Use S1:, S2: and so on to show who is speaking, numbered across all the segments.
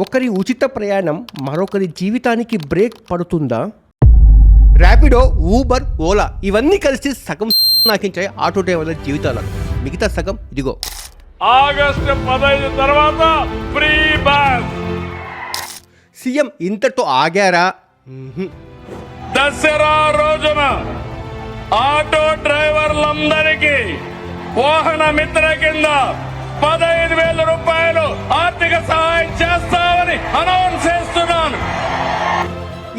S1: ఒకరి ఉచిత ప్రయాణం మరొకరి జీవితానికి బ్రేక్ పడుతుందా? ర్యాపిడో, ఊబర్, ఓలా ఇవన్నీ కలిసి సగం నాకించాయి ఆటో డ్రైవర్ల జీవితాలను. మిగతా సగం ఇదిగో.
S2: ఆగస్టు 15 తర్వాత ఫ్రీ బస్.
S1: సీఎం ఇంతటితో ఆగారా?
S2: దసరా రోజున ఆటో డ్రైవర్లందరికీ వాహన మిత్ర కింద 15,000 రూపాయలు ఆర్థిక సహాయం చేస్తామని అనౌన్స్ చేస్తున్నాను.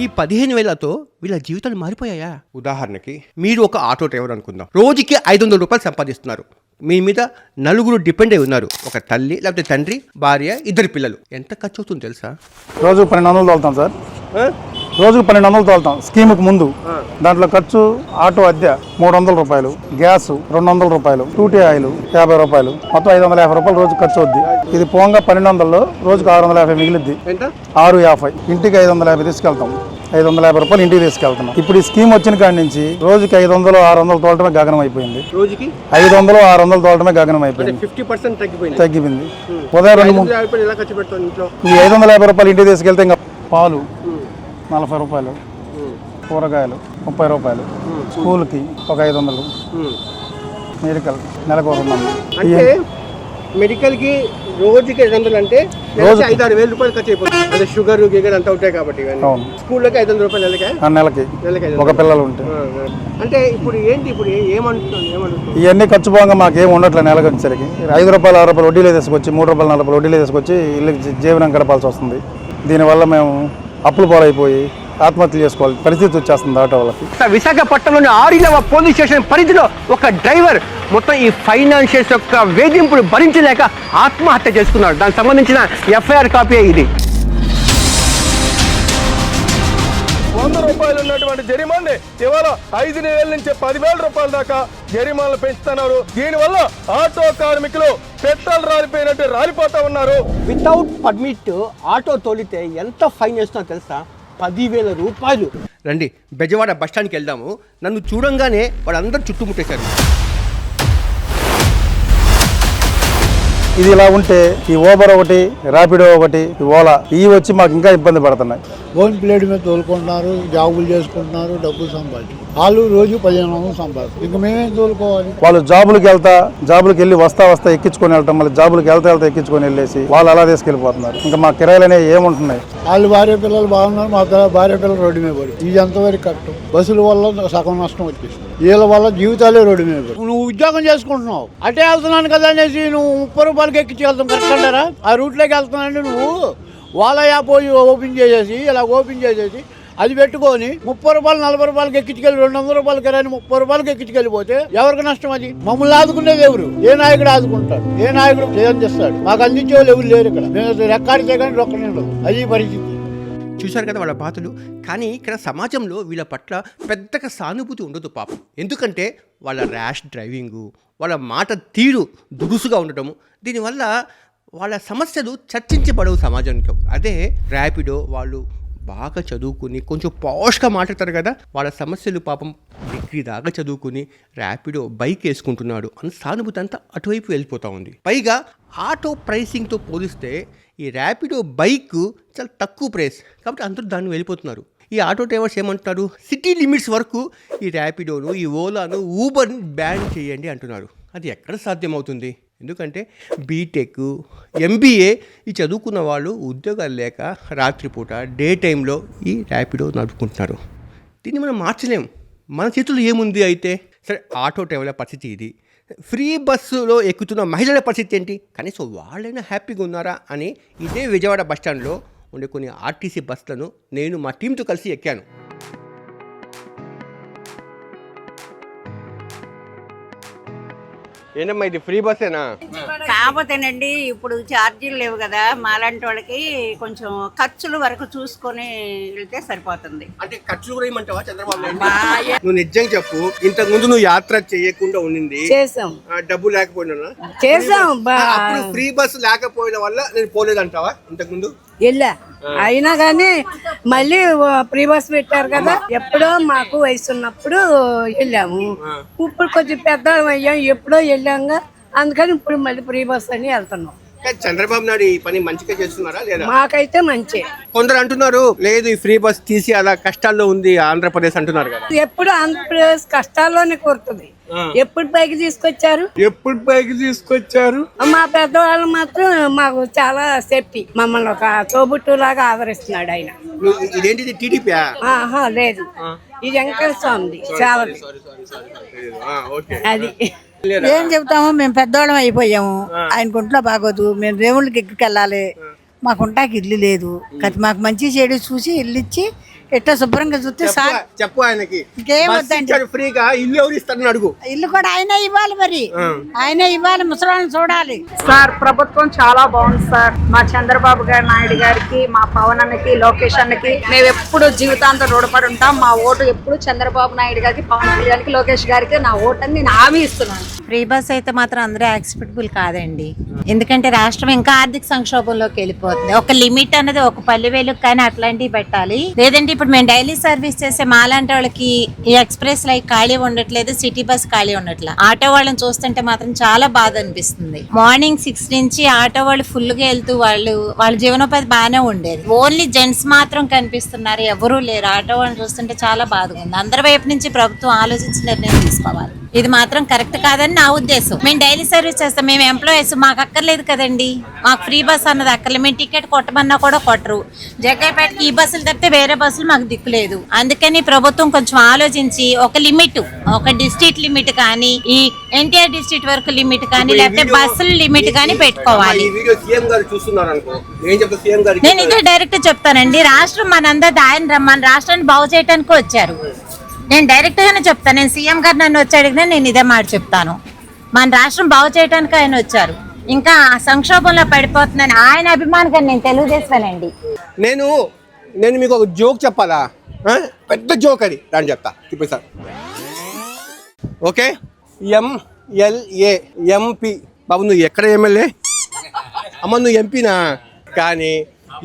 S1: ఈ 15,000తో వీళ్ళ జీవితాలు మారిపోయాయా? ఉదాహరణకి మీరు ఒక ఆటో డ్రైవర్ అనుకుందాం. రోజుకి 500 రూపాయలు సంపాదిస్తున్నారు. మీ మీద 4 డిపెండ్ అయి ఉన్నారు. ఒక తల్లి లేకపోతే తండ్రి, భార్య, 2 పిల్లలు. ఎంత ఖర్చు అవుతుంది తెలుసా?
S3: రోజుకు 1200 తోలుతాం సార్. రోజుకు 1200 తోలుతాం స్కీముకు ముందు. దాంట్లో ఖర్చు ఆటో అద్దె 300 రూపాయలు, గ్యాస్ 200 రూపాయలు, టూటీ ఆయిల్ 50 రూపాయలు, మొత్తం 550 రూపాయలు రోజు ఖర్చు అవుద్ది. ఇది పోంగా 1200లో రోజుకు 650 మిగిలిద్ది. 650 ఇంటికి 550 తీసుకెళ్తాం. 550 రూపాయలు ఇంటికి తీసుకెళ్తున్నాం. ఇప్పుడు ఈ స్కీమ్ వచ్చిన కాడి నుంచి రోజుకి 500, 600 తోలటమే గగనం అయిపోయింది.
S1: రోజుకి
S3: 500, 600 తోలటమే గగనం అయిపోయింది.
S1: 50%
S3: తగ్గిపోయింది. ఉదయం 2-3 ఈ 550 రూపాయలు ఇంటికి తీసుకెళ్తే ఇంకా పాలు 40 రూపాయలు, కూరగాయలు 30 రూపాయలు, స్కూల్కి ఒక 500, మెడికల్ నెలకు 200.
S1: అంటే మెడికల్కి రోజుకి 500 అంటే రోజు 5-6 వేల రూపాయలు ఖర్చు అయిపోతుంది. అంటే షుగర్ గిగర్ అంతా ఉంటాయి కాబట్టి. స్కూల్లోకి 500 రూపాయలు నెలకి
S3: ఒక పిల్లలు ఉంటే.
S1: అంటే ఇప్పుడు ఏంటి, ఇప్పుడు ఏమంటున్నాను
S3: ఇవన్నీ ఖర్చు పోగా మాకేం ఉండట్లేదు. నెలకు వచ్చేసరికి 5 రూపాయలు, 6 రూపాయలు వడ్డీలో తీసుకొచ్చి 3 రూపాయలు, 4 రూపాయలు వడ్డీలో తీసుకొచ్చి ఇల్లుకి జీవనం గడపాల్సి వస్తుంది. దీనివల్ల మేము అప్పులు పాలైపోయి ఆత్మహత్యలు చేసుకోవాలి పరిస్థితి వచ్చేస్తుంది ఆటో వాళ్ళకి.
S1: విశాఖపట్నంలోని 6వ పోలీస్ స్టేషన్ పరిధిలో ఒక డ్రైవర్ మొత్తం ఈ ఫైనాన్షియల్స్ యొక్క వేధింపులు భరించలేక ఆత్మహత్య చేసుకున్నాడు. దానికి సంబంధించిన ఎఫ్ఐఆర్ కాపీ ఇది.
S4: 100 రూపాయలు ఉన్నటువంటి జరిమానాని ఇవాళ 5,000 నుంచి 10,000 రూపాయల దాకా జరిమానాలు పెంచుతున్నారు. దీనివల్ల ఆటో కార్మికులు పెట్రోల్ రాలిపోయినట్టు రాలిపోతా ఉన్నారు.
S1: వితౌట్ పర్మిట్ ఆటో తోలితే ఎంత ఫైన్ వేస్తున్నా తెలుసా? 10,000 రూపాయలు. రండి బెజవాడ బస్ స్టాండ్కి వెళ్దాము. నన్ను చూడంగానే వాళ్ళందరూ చుట్టుముట్టేశారు.
S3: ఇది ఇలా ఉంటే ఈ ఓబర్ ఒకటి, ర్యాపిడో ఒకటి, ఈ ఓలా ఇవి వచ్చి మాకు ఇంకా ఇబ్బంది పడుతున్నాయి.
S5: ఫోన్ ప్లేట్ మీద తోలుకుంటున్నారు, జాబులు చేసుకుంటున్నారు, డబ్బులు సంపాదించారు. వాళ్ళు రోజు 1500 సంపాదిస్తారు. ఇంకా మేమేం తోలుకోవాలి?
S3: వాళ్ళు జాబులకి వెళ్ళి వస్తా ఎక్కించుకొని వెళ్తాం, మళ్ళీ జాబులకి వెళ్తా ఎక్కించుకొని వెళ్ళేసి వాళ్ళు అలా తీసుకెళ్ళిపోతున్నారు. ఇంకా మా కిరాయిలు అనేవి ఏముంటున్నాయి?
S5: వాళ్ళు భార్య పిల్లలు బాగున్నారు, మా భార్య పిల్లలు రోడ్డు మీద పడి ఇది ఎంతవరకు కట్టం. బస్సుల వల్ల సగం నష్టం వచ్చేసింది. వీళ్ళ వల్ల జీవితాలే రోడ్డు మీద పడి. నువ్వు ఉద్యోగం చేసుకుంటున్నావు, అటే వెళ్తున్నాను కదా అనేసి నువ్వు 30 రూపాయలకి ఎక్కించి వెళ్తాం కరెక్ట్ అంటారా? ఆ రూట్లోకి వెళ్తున్నానంటే నువ్వు వాళ్ళ యాప్ ఓపెన్ చేసేసి ఇలా ఓపెన్ చేసేసి అది పెట్టుకొని 30 రూపాయలు 40 రూపాయలకి ఎక్కించుకెళ్ళి 200 రూపాయలు కిరాయిని 30 రూపాయలకి ఎక్కించుకెళ్ళిపోతే ఎవరికి నష్టం? అది మమ్మల్ని ఆదుకునేది ఎవరు? ఏ నాయకుడు ఆదుకుంటాడు? ఏ నాయకుడు చేయందిస్తాడు? మాకు అందించే వాళ్ళు ఎవరు లేరు ఇక్కడ. మేము రెక్కాడితే కానీ రొక్కలేదు. అది పరిస్థితి.
S1: చూశారు కదా వాళ్ళ బాధలు. కానీ ఇక్కడ సమాజంలో వీళ్ళ పట్ల పెద్దగా సానుభూతి ఉండదు పాపం. ఎందుకంటే వాళ్ళ ర్యాష్ డ్రైవింగు, వాళ్ళ మాట తీరు దురుసుగా ఉండటము, దీనివల్ల వాళ్ళ సమస్యలు చర్చించబడవు సమాజంలో. అదే ర్యాపిడో వాళ్ళు బాగా చదువుకుని కొంచెం పాష్గా మాట్లాడతారు కదా, వాళ్ళ సమస్యలు పాపం డిగ్రీ దాకా చదువుకుని ర్యాపిడో బైక్ వేసుకుంటున్నాడు అని సానుభూతి అంతా అటువైపు వెళ్ళిపోతూ ఉంది. పైగా ఆటో ప్రైసింగ్తో పోలిస్తే ఈ ర్యాపిడో బైక్ చాలా తక్కువ ప్రైస్ కాబట్టి అందరూ దాన్ని వెళ్ళిపోతున్నారు. ఈ ఆటో డ్రైవర్స్ ఏమంటున్నారు? సిటీ లిమిట్స్ వరకు ఈ ర్యాపిడోను, ఈ ఓలాను, ఊబర్ని బ్యాన్ చేయండి అంటున్నారు. అది ఎక్కడ సాధ్యమవుతుంది? ఎందుకంటే బీటెక్, ఎంబీఏ ఈ చదువుకున్న వాళ్ళు ఉద్యోగాలు లేక రాత్రిపూట డే టైంలో ఈ ర్యాపిడో నడుపుకుంటున్నారు. దీన్ని మనం మార్చలేం. మన చేతుల్లో ఏముంది? అయితే సరే, ఆటో డ్రైవర్ల పరిస్థితి ఇది. ఫ్రీ బస్సులో ఎక్కుతున్న మహిళల పరిస్థితి ఏంటి? కనీసం వాళ్ళైనా హ్యాపీగా ఉన్నారా అని ఇదే విజయవాడ బస్టాండ్లో ఉండే కొన్ని ఆర్టీసీ బస్సులను నేను మా టీంతో కలిసి ఎక్కాను. ఏంటమ్మా ఇది ఫ్రీ బస్సేనా?
S6: కాకపోతేనండి ఇప్పుడు ఛార్జీలు లేవు కదా, మాలాంటి వాళ్ళకి కొంచెం ఖర్చుల వరకు చూసుకొని వెళ్తే సరిపోతుంది.
S1: అంటే ఖర్చులు కూడా ఏమంటావా చంద్రబాబు నాయుడు? నువ్వు నిజంగా చెప్పు, ఇంతకు ముందు నువ్వు యాత్ర చేయకుండా ఉండింది,
S6: చేసాం,
S1: డబ్బు లేకపోయినా
S6: చేసాం.
S1: ఫ్రీ బస్ లేకపోయిన వల్ల నేను పోలేదంటావా? ఇంతకు ముందు
S6: వెళ్ళా, అయినా కానీ మళ్ళీ ఫ్రీ బస్ పెట్టారు కదా. ఎప్పుడో మాకు వయసు ఉన్నప్పుడు వెళ్ళాము, ఇప్పుడు కొంచెం పెద్ద అయ్యాం, ఎప్పుడో వెళ్ళాంగా, అందుకని ఇప్పుడు మళ్ళీ ఫ్రీ బస్ అని వెళ్తున్నాం.
S1: కానీ చంద్రబాబు నాయుడు ఈ పని మంచిగా చేస్తున్నారా లేదా?
S7: మాకైతే మంచి.
S1: కొందరు అంటున్నారు లేదు ఈ ఫ్రీ బస్ తీసి అలా కష్టాల్లో ఉంది ఆంధ్రప్రదేశ్ అంటున్నారు కదా.
S7: ఎప్పుడు ఆంధ్రప్రదేశ్ కష్టాల్లోనే కోరుతుంది. ఎప్పుడు పైకి తీసుకొచ్చారు. మా పెద్దవాళ్ళు మాత్రం మాకు చాలా సేఫ్టీ, మమ్మల్ని ఒక తోబుట్టు లాగా ఆదరిస్తున్నాడు ఆయన.
S1: ఇదేంటిది టీడీపీ?
S7: ఆహా లేదు, ఇది వెంకటేశ్వర స్వామిది చాలా. అది
S8: ఏం చెబుతాము, మేము పెద్దవాళ్ళం అయిపోయాము. ఆయన గుంట్లో బాగోదు, మేము దేవుళ్ళకి ఎక్కికెళ్ళాలి, మాకు ఉంటాకి ఇల్లు లేదు. మాకు మంచి చెడు చూసి ఇల్లు ఇచ్చి ఎట్లా శుభ్రంగా చూస్తే సార్
S1: చెప్పు ఆయనకి
S8: ఇంకేమొద్దండి.
S1: ఫ్రీగా ఇల్లు ఎవరు ఇస్తారని అడుగు.
S8: ఇల్లు కూడా ఆయన ఇవ్వాలి, మరి ఆయన ఇవ్వాలి, ముసలాళ్ళని చూడాలి.
S9: సార్ ప్రభుత్వం చాలా బాగుంది సార్. మా చంద్రబాబు నాయుడు గారికి, మా పవన్ అన్నకి, లోకేష్ అన్నకి మేము ఎప్పుడు జీవితాంతం రుణపడి ఉంటాం. మా ఓటు ఎప్పుడు చంద్రబాబు నాయుడు గారికి, పవన్ కళ్యాణ్కి, లోకేష్ గారికి నా ఓటు అని నేను హామీ ఇస్తున్నాను.
S10: ఫ్రీ బస్ అయితే మాత్రం అందరూ యాక్సెప్టబుల్ కాదండి. ఎందుకంటే రాష్ట్రం ఇంకా ఆర్థిక సంక్షోభంలోకి వెళ్ళిపోతుంది. ఒక లిమిట్ అనేది ఒక 10,000 కానీ అట్లాంటివి పెట్టాలి. లేదంటే ఇప్పుడు మేము డైలీ సర్వీస్ చేసే మాలాంటి వాళ్ళకి ఈ ఎక్స్ప్రెస్ లైక్ ఖాళీ ఉండట్లేదు, సిటీ బస్ ఖాళీ ఉండట్లేదు. ఆటో వాళ్ళని చూస్తుంటే మాత్రం చాలా బాధ అనిపిస్తుంది. మార్నింగ్ 6 నుంచి ఆటో వాళ్ళు ఫుల్ గా వెళ్తూ వాళ్ళ జీవనోపాధి బాగానే ఉండేది. ఓన్లీ జెంట్స్ మాత్రం కనిపిస్తున్నారు, ఎవరూ లేరు. ఆటో వాళ్ళని చూస్తుంటే చాలా బాధగా ఉంది. అందరి వైపు నుంచి ప్రభుత్వం ఆలోచించి నిర్ణయం తీసుకోవాలి. ఇది మాత్రం కరెక్ట్ కాదని నా ఉద్దేశం. మేము డైలీ సర్వీస్ చేస్తాం, మేము ఎంప్లాయీస్, మాకు అక్కర్లేదు కదండి. మాకు ఫ్రీ బస్ అన్నది అక్కర్లేదు. మేము టికెట్ కొట్టమన్నా కూడా కొట్టరు. జగ్గైపేటకి ఈ బస్సులు తప్పితే వేరే బస్సులు మాకు దిక్కులేదు. అందుకని ప్రభుత్వం కొంచెం ఆలోచించి ఒక లిమిట్, ఒక డిస్ట్రిక్ట్ లిమిట్ కానీ, ఈ ఎన్టీఆర్ డిస్ట్రిక్ట్ వరకు లిమిట్ కానీ, లేకపోతే బస్సుల లిమిట్ కానీ పెట్టుకోవాలి. నేను ఇదే డైరెక్ట్ చెప్తానండి. రాష్ట్రం మనందరిది, ఆయన మన రాష్ట్రాన్ని బాగు చేయడానికి వచ్చారు. నేను డైరెక్ట్ గానే చెప్తాను. నేను సీఎం గారు నన్ను వచ్చి అడిగినా నేను ఇదే మాట చెప్తాను. మన రాష్ట్రం బాగు చేయడానికి ఆయన వచ్చారు. ఇంకా సంక్షోభంలో పడిపోతుందని ఆయన అభిమానిగా నేను తెలుగుదేశమేనండి.
S1: నేను మీకు ఒక జోక్ చెప్పాలా? పెద్ద జోక్ అది, దాన్ని చెప్తా ఇప్పుడు సార్. Okay, MLA MP. బాబు నువ్వు ఎక్కడ ఎమ్మెల్యే? అమ్మ నువ్వు ఎంపీనా? కానీ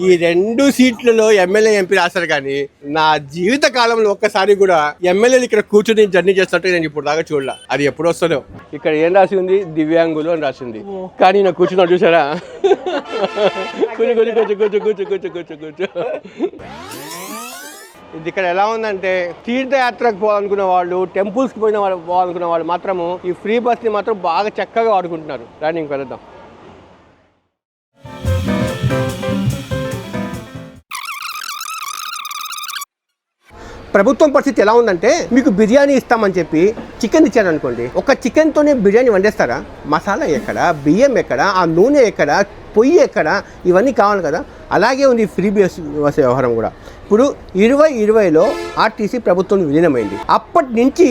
S1: ఈ 2 సీట్లలో ఎమ్మెల్యే ఎంపీ రాశారు. కానీ నా జీవిత కాలంలో ఒక్కసారి కూడా ఎమ్మెల్యేలు ఇక్కడ కూర్చొని జర్నీ చేస్తున్నట్టు నేను ఇప్పుడు దాకా చూడలే. అది ఎప్పుడు వస్తుందో. ఇక్కడ ఏం రాసి ఉంది? దివ్యాంగులు అని రాసింది. కానీ నాకు కూర్చున్నాడు చూసారా? కూర్చో. ఇది ఇక్కడ ఎలా ఉందంటే, తీర్థయాత్రకు పోవాలనుకున్న వాళ్ళు, టెంపుల్స్కి పోవాలనుకున్న వాళ్ళు మాత్రము ఈ ఫ్రీ బస్ని మాత్రం బాగా చక్కగా వాడుకుంటున్నారు. రాని వెళ్దాం. ప్రభుత్వం పరిస్థితి ఎలా ఉందంటే, మీకు బిర్యానీ ఇస్తామని చెప్పి చికెన్ ఇచ్చారనుకోండి, ఒక చికెన్తోనే బిర్యానీ వండేస్తారా? మసాలా ఎక్కడ, బియ్యం ఎక్కడ, ఆ నూనె ఎక్కడ, పొయ్యి ఎక్కడ, ఇవన్నీ కావాలి కదా. అలాగే ఉంది ఫ్రీ బస్ వ్యవహారం కూడా. ఇప్పుడు 2020లో ఆర్టీసీ ప్రభుత్వం విలీనమైంది. అప్పటి నుంచి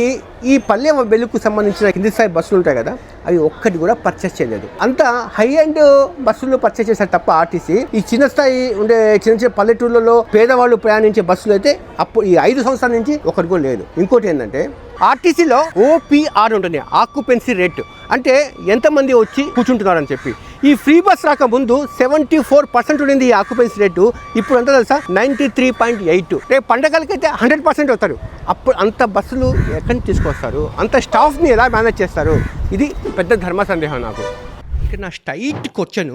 S1: ఈ పల్లె వెలుగుకు సంబంధించిన కింది స్థాయి బస్సులు ఉంటాయి కదా, అవి ఒక్కటి కూడా పర్చేస్ చేయలేదు. అంతా హై అండ్ బస్సులు పర్చేస్ చేశారు తప్ప ఆర్టీసీ ఈ చిన్న స్థాయి ఉండే చిన్న పల్లెటూర్లలో పేదవాళ్ళు ప్రయాణించే బస్సులు అయితే అప్పుడు ఈ 5 సంవత్సరాల నుంచి ఒకటి కూడా లేదు. ఇంకోటి ఏంటంటే, ఆర్టీసీలో OPR ఉంటుంది, ఆక్యుపెన్సీ రేట్, అంటే ఎంతమంది వచ్చి కూర్చుంటున్నారని చెప్పి. ఈ ఫ్రీ బస్ రాకముందు 74% ఉండింది ఈ ఆక్యుపెన్సీ రేటు. ఇప్పుడు ఎంత తెలుసా? 93.8. రేపు పండగలకైతే 100% అవుతారు. అప్పుడు అంత బస్సులు ఎక్కడి నుంచి తీసుకొస్తారు? అంత స్టాఫ్ని ఎలా మేనేజ్ చేస్తారు? ఇది పెద్ద ధర్మ సందేహం నాకు. ఇక్కడ నా స్ట్రైట్ క్వశ్చన్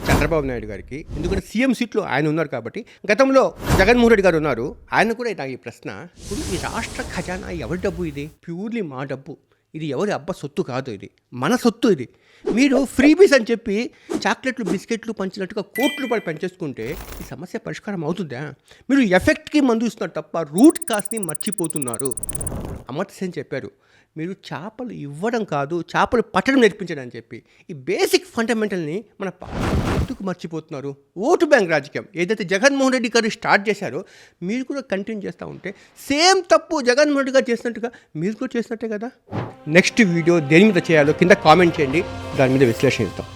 S1: చంద్రబాబు నాయుడు గారికి, ఎందుకంటే సీఎం సీట్లో ఆయన ఉన్నారు కాబట్టి. గతంలో జగన్మోహన్ రెడ్డి గారు ఉన్నారు, ఆయన కూడా నాకు ఈ ప్రశ్న. ఇప్పుడు ఈ రాష్ట్ర ఖజానా ఎవరి డబ్బు? ఇది ప్యూర్లీ మా డబ్బు. ఇది ఎవరి అబ్బా సొత్తు కాదు, ఇది మన సొత్తు. ఇది మీరు ఫ్రీబీస్ అని చెప్పి చాక్లెట్లు బిస్కెట్లు పంచినట్టుగా కోట్ల రూపాయలు పెంచేసుకుంటే ఈ సమస్య పరిష్కారం అవుతుందా? మీరు ఎఫెక్ట్కి మందు ఇస్తున్నారు తప్ప రూట్ కాస్ట్ని మర్చిపోతున్నారు. అమర్త్య సేన్ చెప్పారు, మీరు చేపలు ఇవ్వడం కాదు, చేపలు పట్టడం నేర్పించడం అని చెప్పి. ఈ బేసిక్ ఫండమెంటల్ని మన ఎందుకు మర్చిపోతున్నారు? ఓటు బ్యాంక్ రాజకీయం ఏదైతే జగన్మోహన్ రెడ్డి గారు స్టార్ట్ చేశారో మీరు కూడా కంటిన్యూ చేస్తూ ఉంటే సేమ్ తప్పు జగన్మోహన్ రెడ్డి గారు చేసినట్టుగా మీరు కూడా చేసినట్టే కదా. నెక్స్ట్ వీడియో దేని మీద చేయాలో కింద కామెంట్ చేయండి, దాని మీద విశ్లేషణ ఇస్తాం.